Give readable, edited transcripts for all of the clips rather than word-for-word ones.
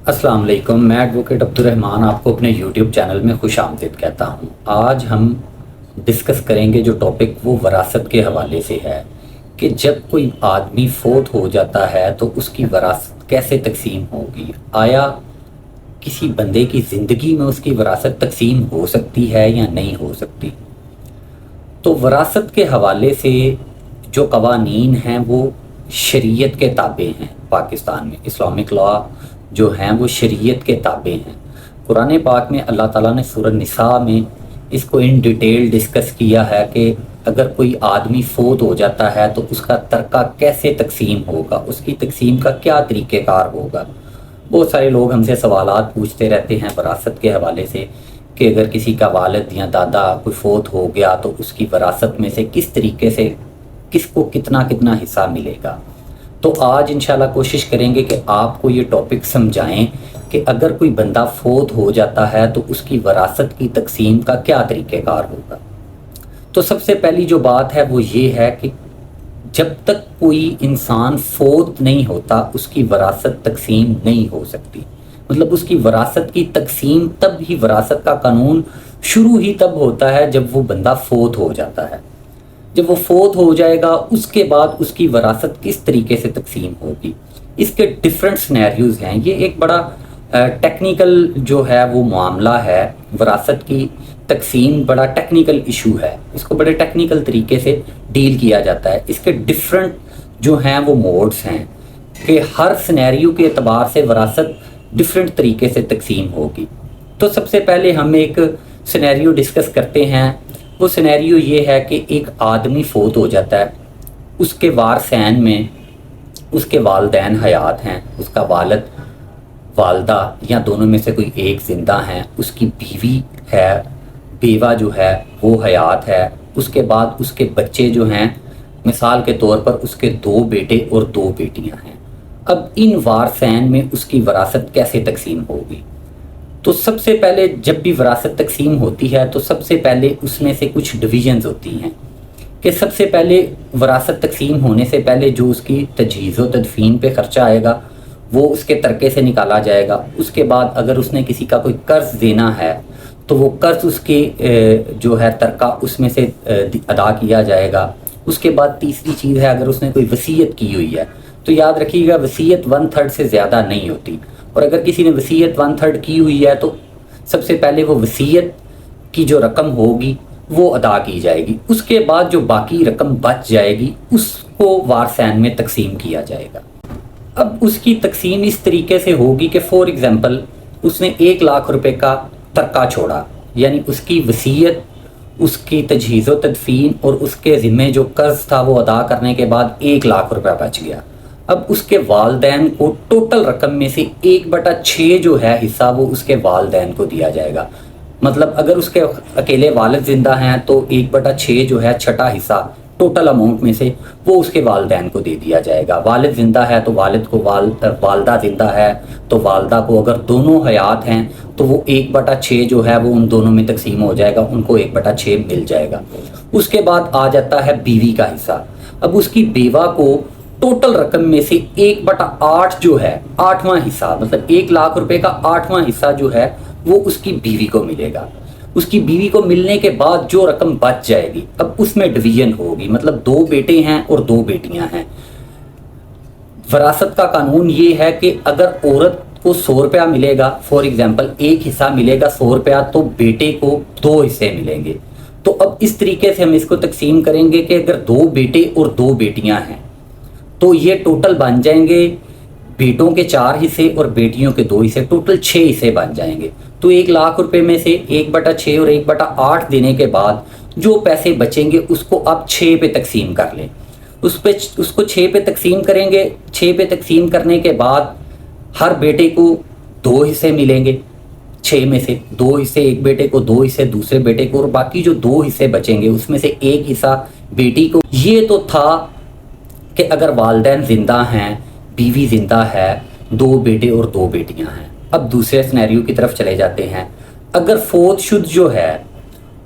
अस्सलाम वालेकुम। मैं एडवोकेट अब्दुर्रहमान आपको अपने यूट्यूब चैनल में खुश आमदीद कहता हूँ। आज हम डिस्कस करेंगे जो टॉपिक वो वरासत के हवाले से है कि जब कोई आदमी फोत हो जाता है तो उसकी वरासत कैसे तकसीम होगी। आया किसी बंदे की ज़िंदगी में उसकी वरासत तकसीम हो सकती है या नहीं हो सकती। तो वरासत के हवाले से जो कवानीन हैं वो शरीयत के ताबे हैं। पाकिस्तान में इस्लामिक लॉ जो हैं वो शरीयत के ताबे हैं। कुरान पाक में अल्लाह ताला ने सूरह निसा में इसको इन डिटेल डिस्कस किया है कि अगर कोई आदमी फोत हो जाता है तो उसका तरका कैसे तकसीम होगा, उसकी तकसीम का क्या तरीक़ेकार होगा। बहुत सारे लोग हमसे सवालात पूछते रहते हैं वरासत के हवाले से कि अगर किसी का वालिद या दादा कोई फोत हो गया तो उसकी वरासत में से किस तरीके से किसको कितना कितना हिस्सा मिलेगा। तो आज इंशाल्लाह कोशिश करेंगे कि आपको ये टॉपिक समझाएं कि अगर कोई बंदा फोत हो जाता है तो उसकी वरासत की तकसीम का क्या तरीक़ेकार होगा। तो सबसे पहली जो बात है वो ये है कि जब तक कोई इंसान फोत नहीं होता उसकी वरासत तकसीम नहीं हो सकती। मतलब उसकी वरासत की तकसीम तब ही, वरासत का कानून शुरू ही तब होता है जब वो बंदा फोत हो जाता है। जब वो फोत हो जाएगा उसके बाद उसकी वरासत किस तरीके से तकसीम होगी, इसके डिफरेंट सिनेरियोज़ हैं। ये एक बड़ा टेक्निकल जो है वो मामला है। वरासत की तकसीम बड़ा टेक्निकल इशू है, इसको बड़े टेक्निकल तरीके से डील किया जाता है। इसके डिफरेंट जो हैं वो मोड्स हैं कि हर सिनेरियो के एतबार से वरासत डिफरेंट तरीके से तकसीम होगी। तो सबसे पहले हम एक सिनेरियो डिस्कस करते हैं। वो सिनेरियो ये है कि एक आदमी फोत हो जाता है, उसके वारसैन में उसके वालदैन हयात हैं, उसका वालिद वालदा या दोनों में से कोई एक ज़िंदा हैं, उसकी बीवी है, बेवा जो है वो हयात है, उसके बाद उसके बच्चे जो हैं, मिसाल के तौर पर उसके 2 बेटे और 2 बेटियां हैं। अब इन वारसैन में उसकी वरासत कैसे तकसीम होगी। तो सबसे पहले जब भी वरासत तकसीम होती है तो सबसे पहले उसमें से कुछ डिवीजन्स होती हैं कि सबसे पहले वरासत तकसीम होने से पहले जो उसकी तजहीज़ व तदफीन पे ख़र्चा आएगा वो उसके तरके से निकाला जाएगा। उसके बाद अगर उसने किसी का कोई कर्ज़ देना है तो वो कर्ज़ उसके जो है तरका उसमें से अदा किया जाएगा। उसके बाद तीसरी चीज़ है, अगर उसने कोई वसीयत की हुई है तो याद रखिएगा वसीयत 1/3 से ज़्यादा नहीं होती। और अगर किसी ने वसीयत 1/3 की हुई है तो सबसे पहले वो वसीयत की जो रकम होगी वो अदा की जाएगी। उसके बाद जो बाकी रकम बच जाएगी उसको वारसैन में तकसीम किया जाएगा। अब उसकी तकसीम इस तरीके से होगी कि फॉर एग्ज़ाम्पल उसने 1 लाख रुपए का तरका छोड़ा, यानी उसकी वसीयत, उसकी तजहीज़ व तदफीन और उसके ज़िम्मे जो कर्ज़ था वो अदा करने के बाद 1 लाख रुपया बच गया। अब उसके वालदैन को टोटल रकम में से 1/6 जो है हिस्सा वो उसके वालदैन को दिया जाएगा। मतलब अगर उसके अकेले वालिद ज़िंदा हैं तो 1/6 जो है छठा हिस्सा टोटल अमाउंट में से वो उसके वालदैन को दे दिया जाएगा। वालिद ज़िंदा है तो वालिद को, वालदा ज़िंदा है तो वालदा को, अगर दोनों हयात हैं तो वो 1/6 जो है वो उन दोनों में तकसीम हो जाएगा, उनको 1/6 मिल जाएगा। उसके बाद आ जाता है बीवी का हिस्सा। अब उसकी बेवा को टोटल रकम में से 1/8 जो है, 8वां हिस्सा, मतलब 1 लाख रुपए का 8वां हिस्सा जो है वो उसकी बीवी को मिलेगा। उसकी बीवी को मिलने के बाद जो रकम बच जाएगी अब उसमें डिवीजन होगी। मतलब 2 बेटे हैं और 2 बेटियां हैं। वरासत का कानून ये है कि अगर औरत को 100 रुपया मिलेगा, फॉर एग्जाम्पल एक हिस्सा मिलेगा 100 रुपया, तो बेटे को 2 हिस्से मिलेंगे। तो अब इस तरीके से हम इसको तकसीम करेंगे कि अगर 2 बेटे और 2 बेटियां हैं तो ये टोटल बन जाएंगे, बेटों के 4 हिस्से और बेटियों के 2 हिस्से, टोटल 6 हिस्से बन जाएंगे। तो 1 लाख रुपए में से 1/6 और 1/8 देने के बाद जो पैसे बचेंगे उसको आप 6 पे तकसीम कर लें। उसको 6 पे तकसीम करेंगे। 6 पे तकसीम करने के बाद हर बेटे को 2 हिस्से मिलेंगे। 6 में से 2 हिस्से एक बेटे को, 2 हिस्से दूसरे बेटे को, और बाकी जो 2 हिस्से बचेंगे उसमें से 1 हिस्सा बेटी को। ये तो था कि अगर वालदैन ज़िंदा हैं, बीवी ज़िंदा है, 2 बेटे और 2 बेटियां हैं। अब दूसरे सिनेरियो की तरफ चले जाते हैं। अगर फोत शुद जो है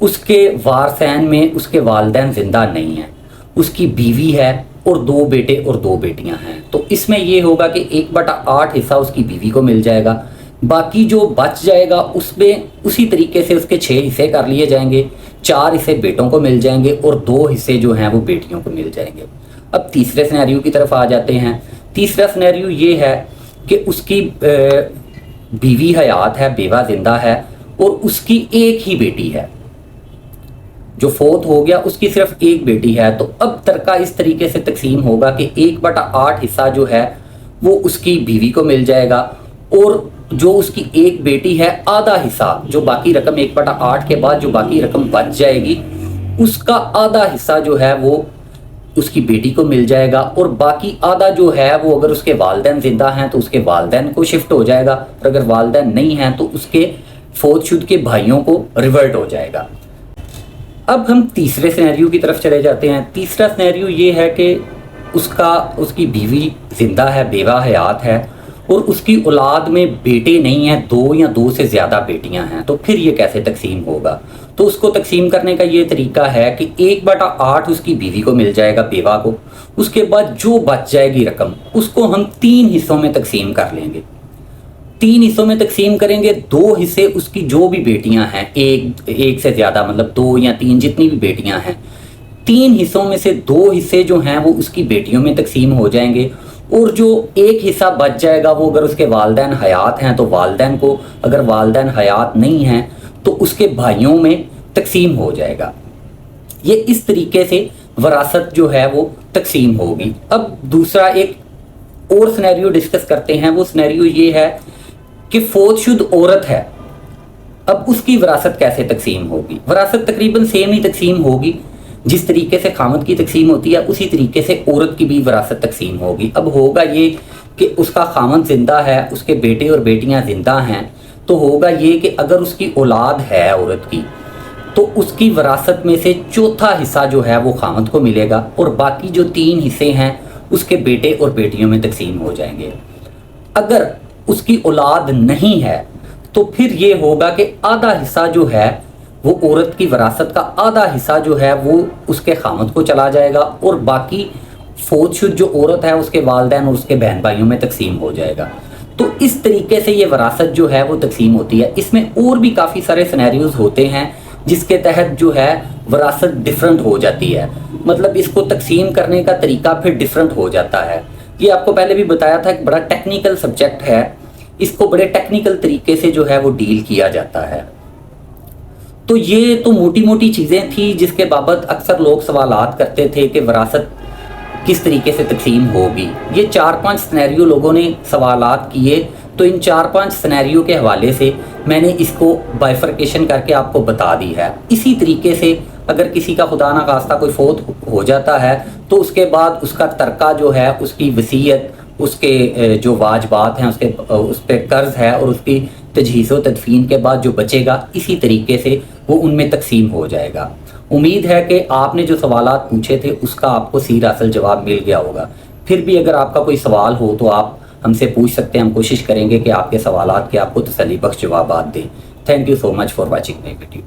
उसके वारसैन में उसके वालदैन ज़िंदा नहीं हैं, उसकी बीवी है اور 2 بیٹے اور 2 بیٹیاں ہیں، تو اس میں یہ ہوگا کہ 1/8 حصہ اس کی بیوی کو مل جائے گا، باقی جو بچ جائے گا اس میں اسی طریقے سے اس کے 6 حصے کر لیے جائیں گے، 4 حصے بیٹوں کو مل جائیں گے اور 2 حصے جو ہیں وہ بیٹیوں کو مل جائیں گے۔ اب تیسرے سینیریو کی طرف آ جاتے ہیں۔ تیسرا سینیریو یہ ہے کہ اس کی بیوی حیات ہے، بیوہ زندہ ہے، اور اس کی ایک ہی بیٹی ہے، جو فوت ہو گیا اس کی صرف ایک بیٹی ہے۔ تو اب ترکہ اس طریقے سے تقسیم ہوگا کہ 1/8 حصہ جو ہے وہ اس کی بیوی کو مل جائے گا، اور جو اس کی ایک بیٹی ہے آدھا حصہ، جو باقی رقم 1/8 کے بعد جو باقی رقم بچ جائے گی اس کا آدھا حصہ جو ہے وہ اس کی بیٹی کو مل جائے گا، اور باقی آدھا جو ہے وہ اگر اس کے والدین زندہ ہیں تو اس کے والدین کو شفٹ ہو جائے گا، اور اگر والدین نہیں ہیں تو اس کے فوت شدہ کے بھائیوں کو ریورٹ ہو جائے گا۔ اب ہم تیسرے سینیریو کی طرف چلے جاتے ہیں۔ تیسرا سینیریو یہ ہے کہ اس کی بیوی زندہ ہے، بیوہ حیات ہے، اور اس کی اولاد میں بیٹے نہیں ہیں، 2 یا 2 سے زیادہ بیٹیاں ہیں، تو پھر یہ کیسے تقسیم ہوگا؟ تو اس کو تقسیم کرنے کا یہ طریقہ ہے کہ 1/8 اس کی بیوی کو مل جائے گا، بیوہ کو، اس کے بعد جو بچ جائے گی رقم اس کو ہم 3 حصوں میں تقسیم کر لیں گے۔ 3 حصوں میں تقسیم کریں گے، 2 حصے اس کی جو بھی بیٹیاں ہیں، ایک سے زیادہ مطلب 2 یا 3 جتنی بھی بیٹیاں ہیں، 3 حصوں میں سے 2 حصے جو ہیں وہ اس کی بیٹیوں میں تقسیم ہو جائیں گے، اور جو ایک حصہ بچ جائے گا وہ اگر اس کے والدین حیات ہیں تو والدین کو، اگر والدین حیات نہیں ہیں تو اس کے بھائیوں میں تقسیم ہو جائے گا۔ یہ اس طریقے سے وراثت جو ہے وہ تقسیم ہوگی۔ اب دوسرا ایک اور سینیریو ڈسکس کرتے ہیں۔ وہ سینیریو یہ ہے کہ فوت شدہ عورت ہے، اب اس کی وراثت کیسے تقسیم ہوگی؟ وراثت تقریباً سیم ہی تقسیم ہوگی، جس طریقے سے خامد کی تقسیم ہوتی ہے اسی طریقے سے عورت کی بھی وراثت تقسیم ہوگی۔ اب ہوگا یہ کہ اس کا خامد زندہ ہے، اس کے بیٹے اور بیٹیاں زندہ ہیں، تو ہوگا یہ کہ اگر اس کی اولاد ہے عورت کی تو اس کی وراثت میں سے چوتھا حصہ جو ہے وہ خامد کو ملے گا، اور باقی جو 3 حصے ہیں اس کے بیٹے اور بیٹیوں میں تقسیم ہو جائیں گے۔ اگر اس کی اولاد نہیں ہے تو پھر یہ ہوگا کہ آدھا حصہ جو ہے وہ عورت کی وراثت کا آدھا حصہ جو ہے وہ اس کے خامد کو چلا جائے گا، اور باقی فوت شدہ جو عورت ہے اس کے والدین اور اس کے بہن بھائیوں میں تقسیم ہو جائے گا۔ تو اس طریقے سے یہ وراثت جو ہے وہ تقسیم ہوتی ہے۔ اس میں اور بھی کافی سارے سینیریوز ہوتے ہیں جس کے تحت جو ہے وراثت ڈیفرنٹ ہو جاتی ہے، مطلب اس کو تقسیم کرنے کا طریقہ پھر ڈیفرنٹ ہو جاتا ہے۔ یہ آپ کو پہلے بھی بتایا تھا کہ بڑا ٹیکنیکل سبجیکٹ ہے، اس کو بڑے ٹیکنیکل طریقے سے جو ہے وہ ڈیل کیا جاتا ہے۔ تو یہ تو موٹی موٹی چیزیں تھیں جس کے بابت اکثر لوگ سوالات کرتے تھے کہ وراثت کس طریقے سے تقسیم ہوگی۔ یہ 4-5 سینیریو لوگوں نے سوالات کیے، تو ان 4-5 سینیریو کے حوالے سے میں نے اس کو بائفرکیشن کر کے آپ کو بتا دی ہے۔ اسی طریقے سے اگر کسی کا خدا نخواستہ کوئی فوت ہو جاتا ہے تو اس کے بعد اس کا ترکہ جو ہے، اس کی وصیت، اس کے جو واجبات ہیں، اس پہ قرض ہے، اور اس کی تجہیز و تدفین کے بعد جو بچے گا اسی طریقے سے وہ ان میں تقسیم ہو جائے گا۔ امید ہے کہ آپ نے جو سوالات پوچھے تھے اس کا آپ کو سیر اصل جواب مل گیا ہوگا۔ پھر بھی اگر آپ کا کوئی سوال ہو تو آپ ہم سے پوچھ سکتے ہیں، ہم کوشش کریں گے کہ آپ کے سوالات کے آپ کو تسلی بخش جوابات دیں۔ Thank you so much for watching my video.